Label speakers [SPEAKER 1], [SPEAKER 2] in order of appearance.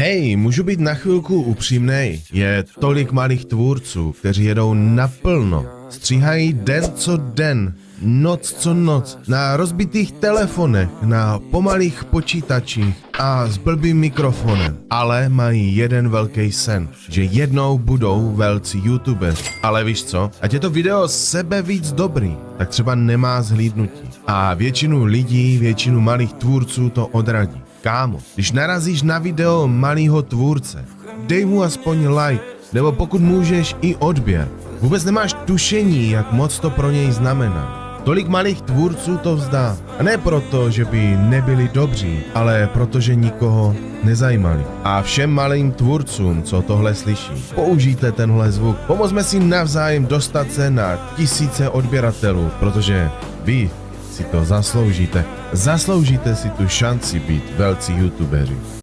[SPEAKER 1] Hej, můžu být na chvilku upřímnej. Je tolik malých tvůrců, kteří jedou naplno. Stříhají den co den, noc co noc, na rozbitých telefonech, na pomalých počítačích a s blbým mikrofonem. Ale mají jeden velký sen, že jednou budou velcí youtubers. Ale víš co? Ať je to video sebe víc dobrý, tak třeba nemá zhlídnutí. A většinu lidí, většinu malých tvůrců to odradí. Kámo, když narazíš na video malého tvůrce, dej mu aspoň like, nebo pokud můžeš i odběr. Vůbec nemáš tušení, jak moc to pro něj znamená. Tolik malých tvůrců to vzdá. A ne proto, že by nebyli dobří, ale protože nikoho nezajímali. A všem malým tvůrcům, co tohle slyší, použijte tenhle zvuk. Pomozme si navzájem dostat se na tisíce odběratelů, protože vy si to zasloužíte. Zasloužíte si tu šanci být velcí youtubeři.